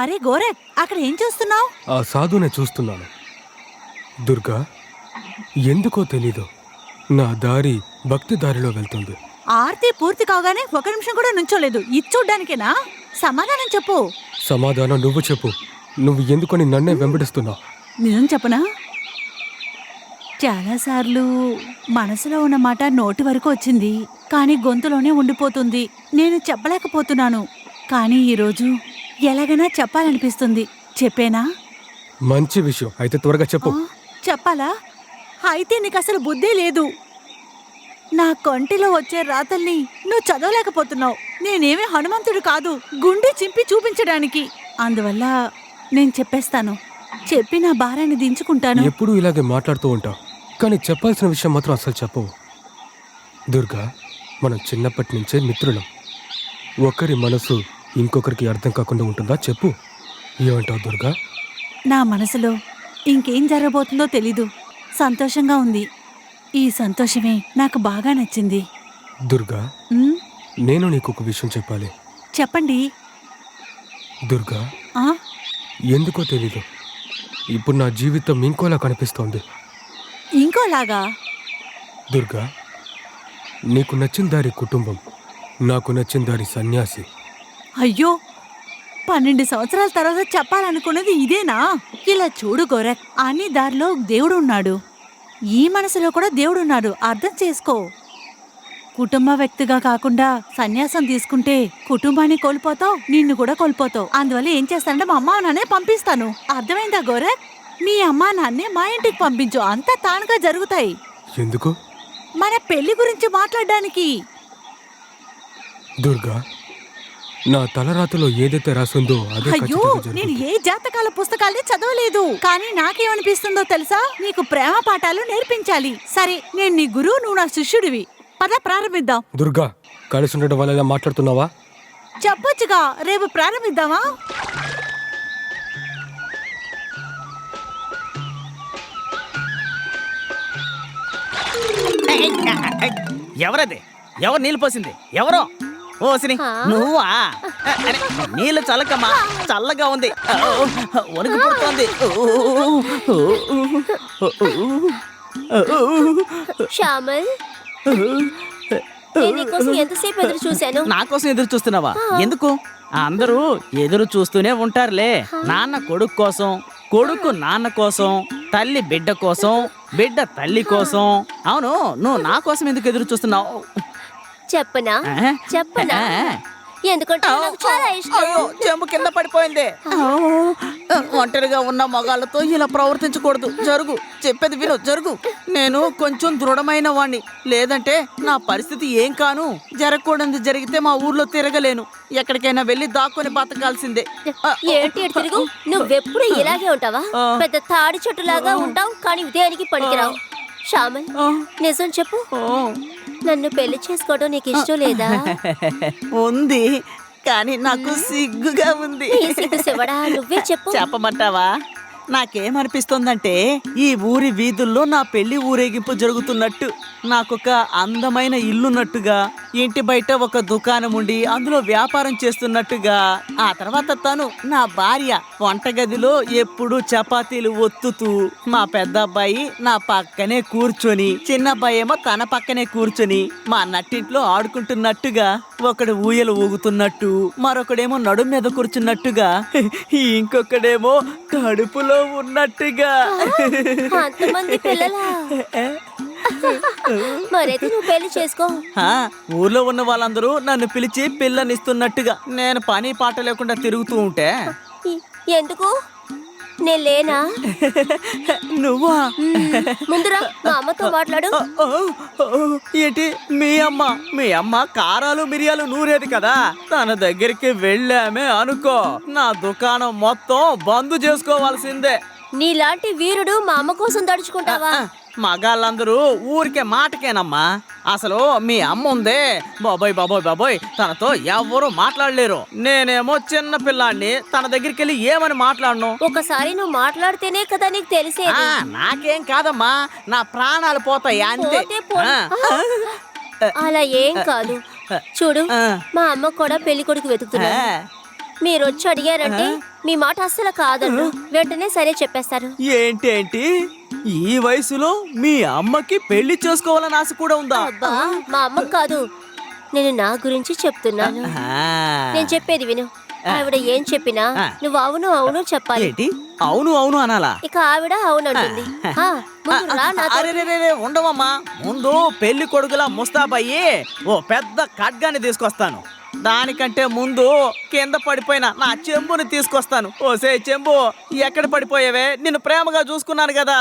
అరే గోరఖ్, అక్కడ ఏం చూస్తున్నావు? ఆ సాధునే చూస్తున్నాను. దుర్గా, ఎందుకో తెలీదు, నా దారి భక్తి దారిలో వెళ్తుంది. ఆర్తి పూర్తి కాగానే 1 నిమిషం కూడా నుంచోలేదు. ఇది చూడ్డానికేనా? సమాధానం చెప్పు. సమాధానం నువ్వు చెప్పు. నువ్వు ఎందుకని నన్నే వెంబడిస్తున్నావు? నిజం చెప్పనా? చాలాసార్లు మనసులో ఉన్న మాట నోటి వరకు వచ్చింది, కానీ గొంతులోనే ఉండిపోతుంది. నేను చెప్పలేకపోతున్నాను. కానీ ఈరోజు ఎలాగైనా చెప్పాలనిపిస్తుంది. చెప్పేనా? మంచి విషయం, అయితే త్వరగా చెప్పు. చెప్పాలా? అయితే నీకు అసలు బుద్ధే లేదు. నా కంటిలో వచ్చే రాతల్ని నువ్వు చదవలేకపోతున్నావు. నేనేమీ హనుమంతుడు కాదు, గుండె చింపి చూపించడానికి. అందువల్ల నేను చెప్పేస్తాను. చెప్పి నా భారాన్ని దించుకుంటాను. ఎప్పుడూ ఇలాగే మాట్లాడుతూ ఉంటావు, కానీ చెప్పాల్సిన విషయం మాత్రం అసలు చెప్పవు. దుర్గా, మనం చిన్నప్పటి నుంచే మిత్రులం. ఒకరి మనసు ఇంకొకరికి అర్థం కాకుండా ఉంటుందా? చెప్పు, ఏమంటావు దుర్గా? నా మనసులో ఇంకేం జరగబోతుందో తెలీదు. సంతోషంగా ఉంది. ఈ సంతోషమే నాకు బాగా నచ్చింది. దుర్గా, ఉమ్, నేను నీకు ఒక విషయం చెప్పాలి. చెప్పండి. దుర్గా, ఆ ఎందుకో తెలీదు, ఇప్పుడు నా జీవితం ఇంకోలా కనిపిస్తోంది. ఇంకోలాగా? దుర్గా, నీకు నచ్చిన దారి కుటుంబం, నాకు నచ్చిన దారి సన్యాసి. అయ్యో, 12 సంవత్సరాల తర్వాత చెప్పాలనుకున్నది ఇదేనా? ఇలా చూడు గోరఖ్, అన్ని దారిలో దేవుడు ఉన్నాడు. ఈ మనసులో కూడా దేవుడున్నాడు. అర్థం చేసుకో. కుటుంబ వ్యక్తిగా కాకుండా సన్యాసం తీసుకుంటే కుటుంబాన్ని కోల్పోతావు, నిన్ను కూడా కోల్పోతావు. అందువల్ల ఏం చేస్తానంటే మా అమ్మా నాన్నే పంపిస్తాను. అర్థమైందా గోరఖ్? మీ అమ్మా నాన్నే మా ఇంటికి పంపించు, అంతా తానుగా జరుగుతాయి. ఎందుకు? మన పెళ్లి గురించి మాట్లాడడానికి. దుర్గా, నా తలరాతలో ఏదైతే రాసిందో అదే అయ్యో, ఖచ్చితంగా నేను జరుగుతుంది. ఏ జాతకాల పుస్తకాల్ని చదవలేదు. కానీ నాకేమనిపిస్తుందో తెలుసా? నీకు ప్రేమ పాఠాలు నేర్పించాలి. సరే, నేను నీ గురువు, నువ్వు నా శిష్యుడివి. పద ప్రారంభిద్దాం. దుర్గా, కలిసి ఉండడం వల్ల ఇలా మాట్లాడుతున్నావా? చెప్పొచ్చుగా, రేపు ప్రారంభిద్దామా? ఎవరది? ఎవరు నీళ్ళు పోసింది? ఎవరో? ఓ సిని, నువ్వా? అరే, నీళ్ళు చల్లకమ్మా, చల్లగా ఉంది. వణుకు పుడుతోంది. శ్యామల్, నేను నీకోసం ఎంతసేపు ఎదురు చూశాను. నా కోసం ఎదురు చూస్తున్నావా? ఎందుకు? అందరూ ఎదురు చూస్తూనే ఉంటారులే. నాన్న కొడుకు కోసం, కొడుకు నాన్న కోసం, తల్లి బిడ్డ కోసం, బిడ్డ తల్లి కోసం. అవును, నువ్వు నా కోసం ఎందుకు ఎదురు చూస్తున్నావు? చెప్పనా? చెప్పనా? ఎందుకంటే నాకు చాలా ఇష్టం. చెంబు కింద పడిపోయింది. ఒంటరిగా ఉన్న మగాళ్ళతో ఇలా ప్రవర్తించకూడదు. జరుగు, చెప్పేది విను, జరుగు. నేను కొంచెం దృఢమైన వాణ్ణి, లేదంటే నా పరిస్థితి ఏం కాను. జరగకూడదు జరిగితే మా ఊర్లో తిరగలేను. ఎక్కడికైనా వెళ్ళి దాక్కుని బతకాల్సిందే. ఏంటి తిరుగు? నువ్వెప్పుడు ఇలాగే ఉంటావా? పెద్ద తాడి చెట్టులాగా ఉంటావు, కానీ దేనికి పనికిరావు. శ్యామల్, నిజం చెప్పు, నన్ను పెళ్లి చేసుకోవడం నీకు ఇష్టం లేదా? ఉంది, కానీ నాకు సిగ్గుగా ఉంది. నువ్వే చెప్పు. చెప్పమంటావా? నాకేమనిపిస్తోందంటే ఈ ఊరి వీధుల్లో నా పెళ్లి ఊరేగింపు జరుగుతున్నట్టు, నాకొక అందమైన ఇల్లున్నట్టుగా, ఇంటి బయట ఒక దుకాణం ఉండి అందులో వ్యాపారం చేస్తున్నట్టుగా, ఆ తర్వాత తను నా భార్య వంటగదిలో ఎప్పుడు చపాతీలు ఒత్తుతూ, మా పెద్ద అబ్బాయి నా పక్కనే కూర్చొని, చిన్న అబ్బాయి ఏమో తన పక్కనే కూర్చొని మా నట్టింట్లో ఆడుకుంటున్నట్టుగా, ఒకడు ఊయలు ఊగుతున్నట్టు, మరొకడేమో నడుం మీద కూర్చున్నట్టుగా, ఇంకొకడేమో కడుపులో ఉన్నట్టుగా. అంతమంది పిల్లలా? మరైతే నువ్వు పెళ్లి చేసుకో. ఊర్లో ఉన్న వాళ్ళందరూ నన్ను పిలిచి పిల్లనిస్తున్నట్టుగా నేను పని పాట లేకుండా తిరుగుతూ ఉంటే. ఎందుకు? నేను లేనా? నువ్వా? ముందురా, మా అమ్మతో మాట్లాడు. ఏంటి మీ అమ్మ కారాలు మిరియాలు నూరేది కదా, తన దగ్గరికి వెళ్ళామే అనుకో, నా దుకాణం మొత్తం బంద్ చేసుకోవాల్సిందే. నీలాంటి వీరుడు మా అమ్మ కోసం తడుచుకుంటావా? మగాళ్ళందరూ ఊరికే మాటకేనమ్మా. అసలు మీ అమ్మ ఉందే, బాబోయ్ బాబోయ్ బాబోయ్, తనతో ఎవ్వరూ మాట్లాడలేరు. నేనేమో చిన్న పిల్లాన్ని, తన దగ్గరికి వెళ్ళి ఏమని మాట్లాడను? ఒకసారి నువ్వు మాట్లాడితేనే కదా నీకు తెలిసేది. నాకేం కాదమ్మా, నా ప్రాణాలు పోతాయి అంతే. అలా ఏం కాదు. చూడు, మా అమ్మ కూడా పెళ్లి కొడుకు వెతుకుతున్నా. మీరు వచ్చి అడిగారంటే మీ మాట అస్సలు కాదండు. వెంటనే సరే చెప్పేస్తారు. ఏంటేంటి ఈ వయసులో మీ అమ్మకి పెళ్లి చేసుకోవాలని ఆశ కూడా ఉందా? అబ్బా, మా అమ్మ కాదు, నేను నా గురించి చెప్తున్నాను. నేను చెప్పేది విను. ఆవిడ ఏం చెప్పినా నువ్వు అవును అవును చెప్పాలి. ఏంటి అవును అవును అనాలా? ఇక ఆవిడ అవునంటుంది. ముందు రా నాతో. అరే ఉండవమ్మా, ముందు పెళ్లి కొడుకులా ముస్తాబయ్యి ఓ పెద్ద ఖడ్గాని తీసుకొస్తాను. దానికంటే ముందు కింద పడిపోయిన నా చెంబుని తీసుకొస్తాను. ఓసే చెంబు, ఎక్కడ పడిపోయావే? నిన్ను ప్రేమగా చూసుకున్నాను కదా.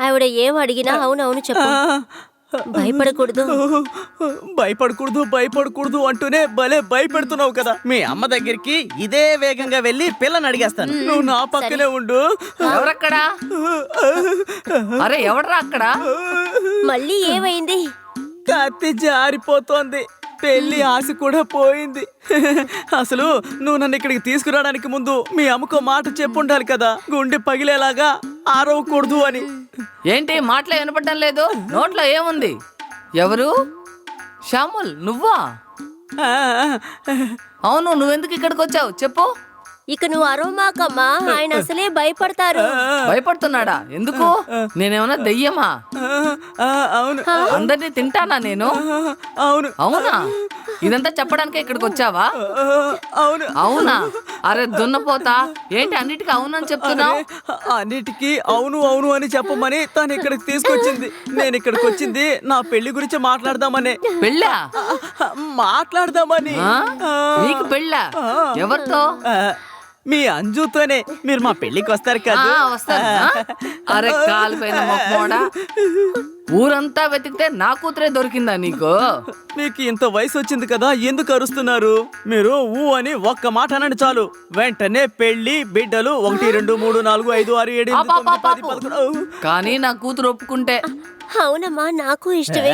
ఆవిడ ఏం అడిగినా అవును అవును చెప్పు. భయపడకూడదు. భయపడకూడదు అంటూనే భలే భయపెడుతున్నావు కదా. మీ అమ్మ దగ్గరికి ఇదే వేగంగా వెళ్ళి పిల్లని అడిగేస్తాను. నువ్వు నా పక్కనే ఉండు. ఎవరక్కడా? అరే ఎవడరా అక్కడ? మళ్ళీ ఏమైంది? కత్తి జారిపోతోంది. పెళ్లి ఆశ కూడా పోయింది. అసలు నువ్వు నన్ను ఇక్కడికి తీసుకురావడానికి ముందు మీ అమ్మకో మాట చెప్పుండాలి కదా, గుండె పగిలేలాగా ఆరవకూడదు అని. ఏంటి మాటలో వినపడడం లేదు? నోట్లో ఏముంది? ఎవరు? శ్యాముల్ నువ్వా? అవును, నువ్వెందుకు ఇక్కడికి వచ్చావు చెప్పు. ఇక నువ్వు అరవమాకమ్మా, ఆయన అసలే భయపడతారు. భయపడుతున్నాడా? ఎందుకు? నేనేమన్నా దెయ్యమా? అవును. అందరినీ తింటానా నేను? అవును. అవునా? ఇదంతా చెప్పడానికే ఇక్కడికి వచ్చావా? అవును. అవునా? అరే దున్నపోతా, ఏంటి అన్నిటికీ అవునని చెప్తున్నావు? అన్నిటికీ అవును అవును అని చెప్పమని తను ఇక్కడికి తీసుకొచ్చింది. నేను ఇక్కడికి వచ్చింది నా పెళ్లి గురించి మాట్లాడదామని. పెళ్ళా? మాట్లాడదామని. నీకు పెళ్ళా? ఎవరితో? మీ అంజుతోనే. మీరు మా పెళ్లికి వస్తారు కదా. వస్తాను. అరే కాలిపోయిన మొక్కమోడా, ఊరంతా వెతికితే నా కూతురే దొరికిందా నీకు? మీకు ఇంత వయసు వచ్చింది కదా, ఎందుకు అరుస్తున్నారు? మీరు ఊ అని ఒక్క మాట అనండి చాలు, వెంటనే పెళ్లి, బిడ్డలు 1 2 3 4 5 6 7 8 9 10 11. కానీ నా కూతురు ఒప్పుకుంటే. అవునమ్మా, నాకు ఇష్టమే.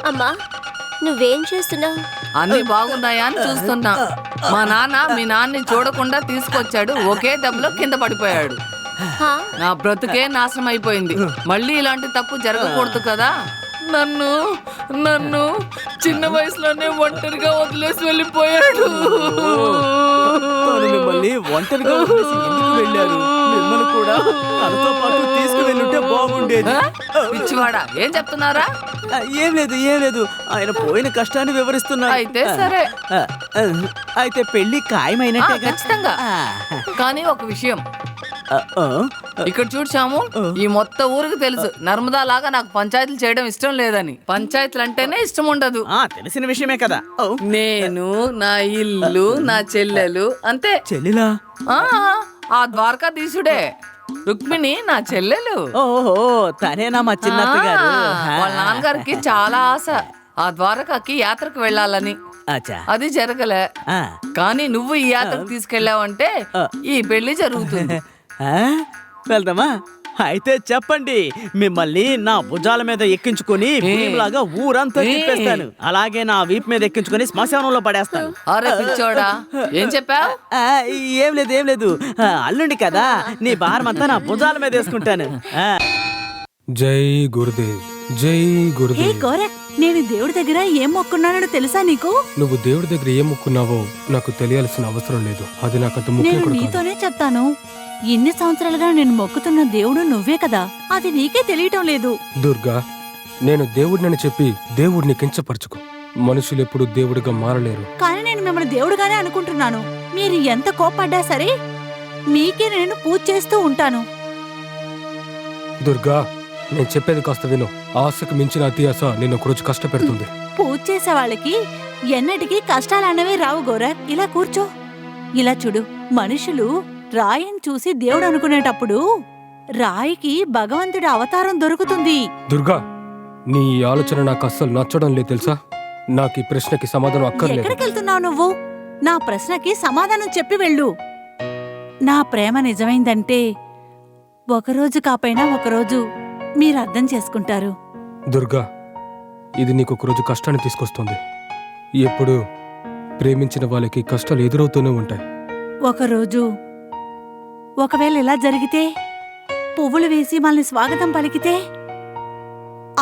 అమ్మా, నువ్వేం చేస్తున్నావు? అన్ని బాగున్నాయా అని చూస్తున్నా. మా నాన్న మీ నాన్నని చూడకుండా తీసుకొచ్చాడు, ఒకే దెబ్బలో కింద పడిపోయాడు. నా బ్రతుకే నాశనం అయిపోయింది. మళ్ళీ ఇలాంటి తప్పు జరగకూడదు కదా. నన్ను చిన్న వయసులోనే ఒంటరిగా వదిలేసి వెళ్ళిపోయాడు. మిమ్మల్ని ఒంటరిగా వదిలేసి ఎందుకు వెళ్ళారు? మిమ్మల్ని కూడా తనతో పాటు తీసుకువెళ్ళుంటే బాగుండేది. పిచ్చివాడా, ఏం చెప్తున్నారా? ఏం లేదు, ఆయన పోయిన కష్టాన్ని వివరిస్తున్నా. అయితే సరే. అయితే పెళ్లి ఖాయమైనట్టే. ఖచ్చితంగా. కానీ ఒక విషయం, ఇక్కడ చూడు శ్యాము, ఈ మొత్తం ఊరికి తెలుసు నర్మదా లాగా నాకు పంచాయతీలు చేయడం ఇష్టం లేదని. పంచాయతీలు అంటేనే ఇష్టం ఉండదు. తెలిసిన విషయమే కదా. నేను, నా ఇల్లు, నా చెల్లెలు, అంతే. చెల్లెలా? ఆ ద్వారకాధీశుడే. రుక్మిణి నా చెల్లెలు. ఓహో, తనేనా మా చిన్నత్త గారు? వాళ్ళ నాన్నగారికి చాలా ఆశ ఆ ద్వారకాకి యాత్రకు వెళ్ళాలని. అది జరగలే. కానీ నువ్వు ఈ యాత్రకు తీసుకెళ్ళావంటే ఈ పెళ్లి జరుగుతుంది. వెళ్దామా? అయితే చెప్పండి, మిమ్మల్ని నా భుజాల మీద ఎక్కించుకుని భీములాగా ఊరంతా తిప్పేస్తాను. అలాగే నా వీపు మీద ఎక్కించుకుని శ్మశానంలో పడేస్తాను. అరే పిచ్చోడా, ఏం చెప్పావు? ఏం లేదు, అల్లుండి కదా, నీ భారం అంతా నా భుజాల మీద వేసుకుంటాను. జై గురుదేవ్, జై హే గురుదేవ్. గోరక్, నేను దేవుడి దగ్గర ఏం మొక్కున్నానో తెలుసా నీకు? నువ్వు దేవుడి దగ్గర ఏం మొక్కున్నావో నాకు తెలియాల్సిన అవసరం లేదు. అది నాకంత ముఖ్యం నేను కూడా కాదు. నీతోనే చెప్తాను. ఇన్ని సంవత్సరాలుగా నేను మొక్కుతున్న దేవుడు నువ్వే కదా, అది నీకే తెలియటం లేదు. దుర్గా, నేను దేవుడినని చెప్పి దేవుడిని కించపరచుకో. మనుషులు ఎప్పుడు దేవుడిగా మారలేరు. కానీ నేను మిమ్మల్ని దేవుడుగానే అనుకుంటున్నాను. మీరు ఎంత కోప్పడ్డా సరే మీకే నేను పూజ చేస్తూ ఉంటాను. దుర్గా, నేను చెప్పేది కాస్త విను. ఆశకు మించిన అతి ఆశ నిన్ను ఒక రోజు కష్టపెడుతుంది. పూజ చేసే వాళ్ళకి ఎన్నటికీ కష్టాలన్నవే రావు గోరక్. ఇలా కూర్చో. ఇలా చూడు, మనుషులు రాయిని చూసి దేవుడు అనుకునేటప్పుడు రాయికి భగవంతుడి అవతారం దొరుకుతుంది. దుర్గా, నీ ఈ ఆలోచన నాకు అస్సలు నచ్చడం లేదు తెలుసా. నాకు ఈ ప్రశ్నకి సమాధానం అక్కర్లేదు. ఎక్కడికెళ్తున్నావు నువ్వు? నా ప్రశ్నకి సమాధానం చెప్పి వెళ్ళు. నా ప్రేమ నిజమైందంటే ఒకరోజు కాపైనా ఒకరోజు మీరు అర్థం చేసుకుంటారు. దుర్గా, ఇది నీకు ఒకరోజు కష్టాన్ని తీసుకొస్తుంది. ఎప్పుడు ప్రేమించిన వాళ్ళకి కష్టాలు ఎదురవుతూనే ఉంటాయి. ఒకరోజు ఒకవేళ ఇలా జరిగితే, పువ్వులు వేసి మనల్ని స్వాగతం పలికితే,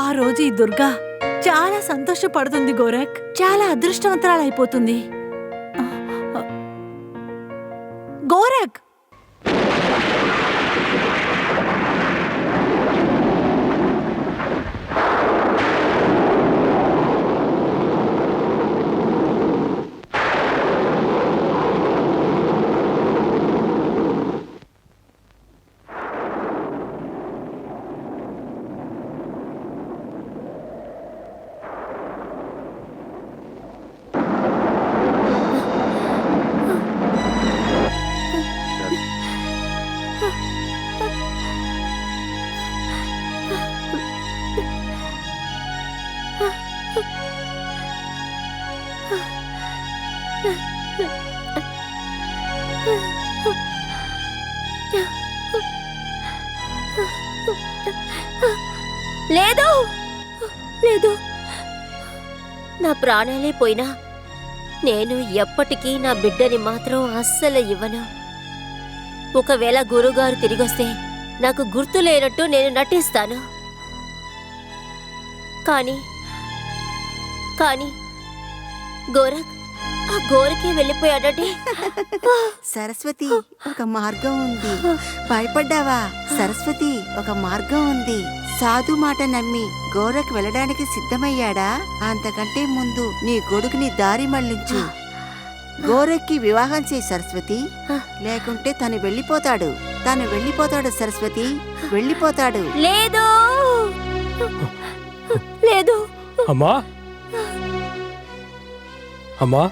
ఆ రోజు ఈ దుర్గా చాలా సంతోషపడుతుంది గోరఖ్. చాలా అదృష్టవంతరాలైపోతుంది. గోరఖ్, లేదు లేదు, నా ప్రాణాలే పోయినా నేను ఎప్పటికీ నా బిడ్డని మాత్రం అస్సలు ఇవ్వను. ఒకవేళ గురుగారు తిరిగొస్తే నాకు గుర్తు లేనట్టు నేను నటిస్తాను. కానీ కానీ గోరఖ్ ఆ గోరకే వెళ్ళిపోయాడంటే సరస్వతి, ఒక మార్గం ఉంది. భయపడ్డావా? సరస్వతి, ఒక మార్గం ఉంది. సాధు మాట నమ్మి గోరఖ్ వెళ్ళడానికి సిద్ధమయ్యాడా? అంతకంటే ముందు నీ గొడుగుని దారి మళ్లించు. గోరఖ్కి వివాహం చేయి సరస్వతి, లేకుంటే తను వెళ్ళిపోతాడు సరస్వతి, వెళ్ళిపోతాడు. లేదు లేదు. అమ్మా, అమ్మా,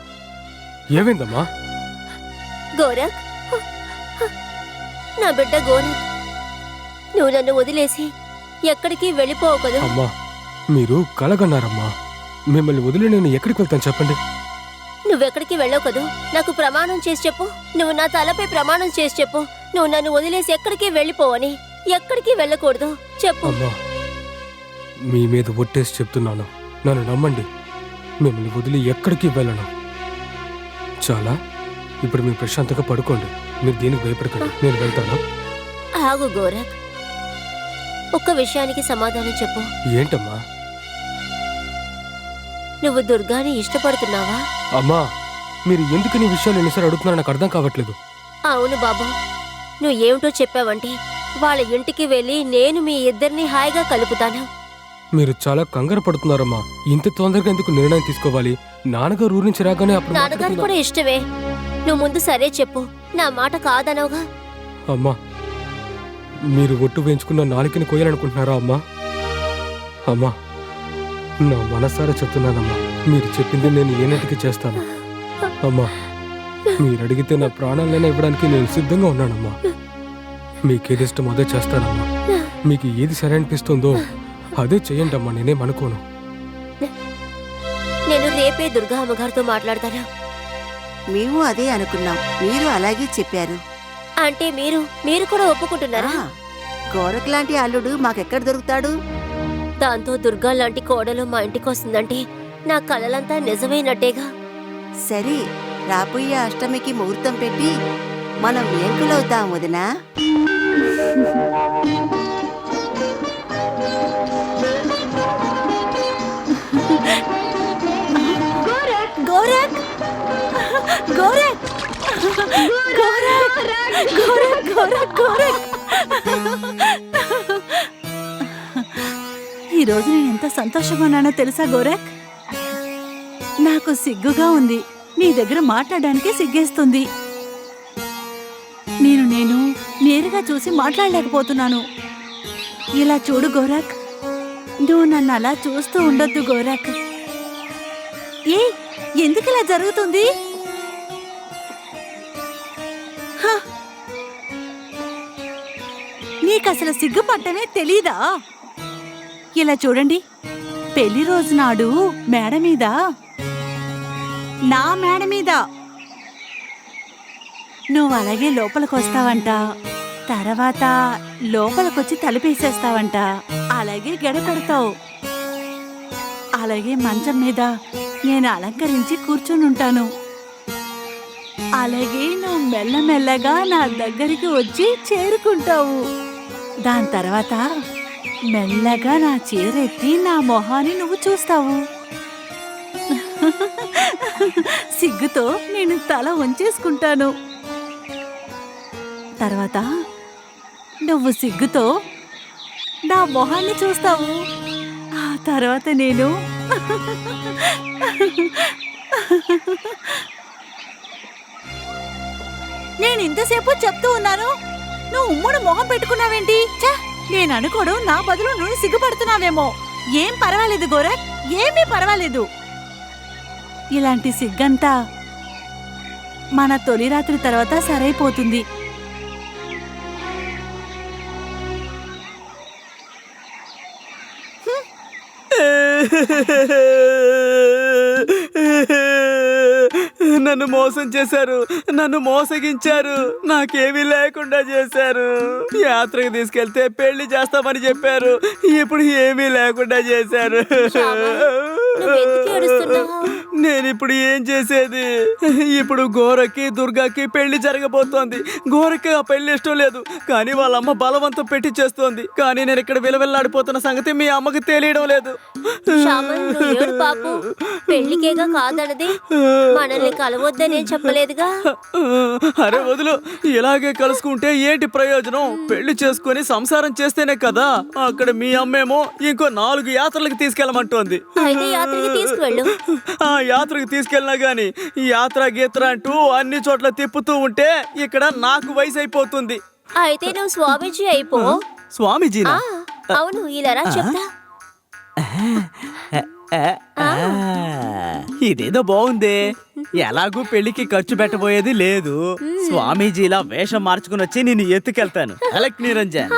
ఏమైందమ్మా? గోరఖ్, నా బిడ్డ గోరఖ్, నువ్వు నన్ను వదిలేసి ఎక్కడికి వెళ్ళిపోవు కదా. అమ్మా, మీరు కలగన్నారమ్మా. మిమ్మల్ని వదిలి నేను ఎక్కడికి వెళ్తాను చెప్పండి? నువ్వెక్కడికి వెళ్ళవు కదూ. నాకు ప్రమాణం చేసి చెప్పు. నువ్వు నా తలపై ప్రమాణం చేసి చెప్పు. నువ్వు నన్ను వదిలేసి ఎక్కడికి వెళ్ళిపోవని. ఎక్కడికి వెళ్ళకూడదు చెప్పు. అమ్మా, మీ మీద ఒట్టేసి చెప్తున్నాను, నన్ను నమ్మండి. మిమ్మల్ని వదిలి ఎక్కడికి వెళ్ళను. చాలా, ఇప్పుడు మీరు ప్రశాంతంగా పడుకోండి. మీరు దేనికి భయపడకండి, నేను వెళ్తాను. ఆగు గోరఖ్, ఒక్క విషయానికి సమాధానం చెప్పు. ఏంటమ్మా? నువ్వు దుర్గాని ఇష్టపడుతున్నావా? అమ్మా, మీరు ఎందుకని ఈ విషయాలు ఎన్నిసార్లు అడుగుతున్నారో నాకు అర్థం కావట్లేదు. అవును బాబు, నువ్వు ఏమిటో చెప్పావంటే వాళ్ళ ఇంటికి వెళ్ళి నేను మీ ఇద్దరిని హాయిగా కలుపుతాను. మీరు చాలా కంగారు పడుతున్నారమ్మా. ఇంత తొందరగా ఎందుకు నిర్ణయం తీసుకోవాలి? నాన్నగారు ఊరి నుంచి రాగానే అప్పుడు నాన్నగారు కూడా ఇష్టమే. నువ్వు ముందు సరే చెప్పు, నా మాట కాదనవుగా. అమ్మా, మీరు ఒట్టు వేయించుకున్న నాలుకని కొయ్యాలనుకుంటున్నారా అమ్మా? అమ్మా, నా మనసారా చెప్తున్నానమ్మా, మీరు చెప్పింది నేను ఏనాటికి చేస్తాను. అమ్మా, మీరు అడిగితే నా ప్రాణాలైనా ఇవ్వడానికి నేను సిద్ధంగా ఉన్నానమ్మా. మీకేది ఇష్టం అదే చేస్తానమ్మా. మీకు ఏది సరే అనిపిస్తుందో అదే చెయ్యండి అమ్మా, నేనేమనుకోను. నేను రేపే దుర్గా అమ్మగారితో మాట్లాడతాను. మేము అదే అనుకున్నాం, మీరు అలాగే చెప్పారు. అంటే మీరు కూడా ఒప్పుకుంటున్నారా? గోరఖ్ లాంటి అల్లుడు మాకెక్కడ దొరుకుతాడు? దాంతో దుర్గా లాంటి కోడలు మా ఇంటికి వస్తుందంటే నా కలలంతా నిజమైనట్టేగా. సరే, రాబోయే అష్టమికి ముహూర్తం పెట్టి మనం వేంకులవుతాం వదినా. గోరఖ్, గోరఖ్, గోరఖ్, గోరఖ్, గోరఖ్, గోరఖ్. ఈ రోజు నేను ఎంత సంతోషంగా ఉన్నానో తెలుసా గోరఖ్? నాకు సిగ్గుగా ఉంది, నీ దగ్గర మాట్లాడడానికి సిగ్గేస్తుంది. నేను నేరుగా చూసి మాట్లాడలేకపోతున్నాను. ఇలా చూడు గోరఖ్, నువ్వు నన్ను అలా చూస్తూ ఉండొద్దు గోరఖ్. ఎందుకు ఇలా జరుగుతుంది? నీకసలు సిగ్గుపట్టమే తెలీదా? ఇలా చూడండి, పెళ్లి రోజు నాడు మేడ మీద, నా మేడ మీద నువ్వు అలాగే లోపలికొస్తావంట. తర్వాత లోపలికొచ్చి తలుపేసేస్తావంట. అలాగే గడపెడతావు. అలాగే మంచం మీద నేను అలంకరించి కూర్చునుంటాను. అలాగే నువ్వు మెల్లమెల్లగా నా దగ్గరికి వచ్చి చేరుకుంటావు. దాని తర్వాత మెల్లగా నా చీరెత్తి నా మొహాన్ని నువ్వు చూస్తావు. సిగ్గుతో నేను తల వంచేసుకుంటాను. తర్వాత నువ్వు సిగ్గుతో నా మొహాన్ని చూస్తావు. ఆ తర్వాత నేను నేను ఇంతసేపు చెప్తూ ఉన్నాను, నువ్వు ఉమ్మడి మొహం పెట్టుకున్నావేంటి? ఛ! నేను అనుకోడు నా బదులు నువ్వు సిగ్గుపడుతున్నావేమో. ఏం పర్వాలేదు గోరఖ్, ఏమీ పర్వాలేదు. ఇలాంటి సిగ్గంతా మన తొలి రాత్రి తర్వాత సరైపోతుంది. నన్ను మోసం చేశారు, నన్ను మోసగించారు, నాకేమీ లేకుండా చేశారు. యాత్రకు తీసుకెళ్తే పెళ్లి చేస్తామని చెప్పారు, ఇప్పుడు ఏమీ లేకుండా చేశారు. నువ్వెందుకు ఏడుస్తున్నావు? నేను ఇప్పుడు ఏం చేసేది? ఇప్పుడు గోరకి దుర్గాకి పెళ్లి జరగబోతోంది. గోరకి ఆ పెళ్లి ఇష్టం లేదు, కానీ వాళ్ళ అమ్మ బలవంతం పెట్టి చేస్తోంది. కానీ నేను ఇక్కడ విలవిల్లాడిపోతున్న సంగతి మీ అమ్మకి తెలియడం లేదు. శ్యామల్, నువ్వు ఏడు పాపు. పెళ్లికేగా కాదన్నది, మనల్ని కలవద్దని చెప్పలేదుగా. అరే వదులు, ఇలాగే కలుసుకుంటే ఏంటి ప్రయోజనం? పెళ్లి చేసుకుని సంసారం చేస్తేనే కదా. అక్కడ మీ అమ్మేమో ఇంకో 4 యాత్రలకు తీసుకెళ్ళమంటోంది. అయితే యాత్రకి తీసుకువెళ్ళు. ఆ యాత్రకు తీసుకెళ్ళినా గాని యాత్ర గీత్ర అంటూ అన్ని చోట్ల తిప్పుతూ ఉంటే ఇక్కడ నాకు వయసు అయిపోతుంది. అయితే నువ్వు స్వామీజీ అయిపో. స్వామీజీనా? అవును, ఇలా రా చెప్తా. ఇదేదో బాగుంది. ఎలాగూ పెళ్లికి ఖర్చు పెట్టబోయేది లేదు. స్వామీజీలా వేషం మార్చుకుని వచ్చి నేను ఎత్తుకెళ్తాను. అలక్ నిరంజన్.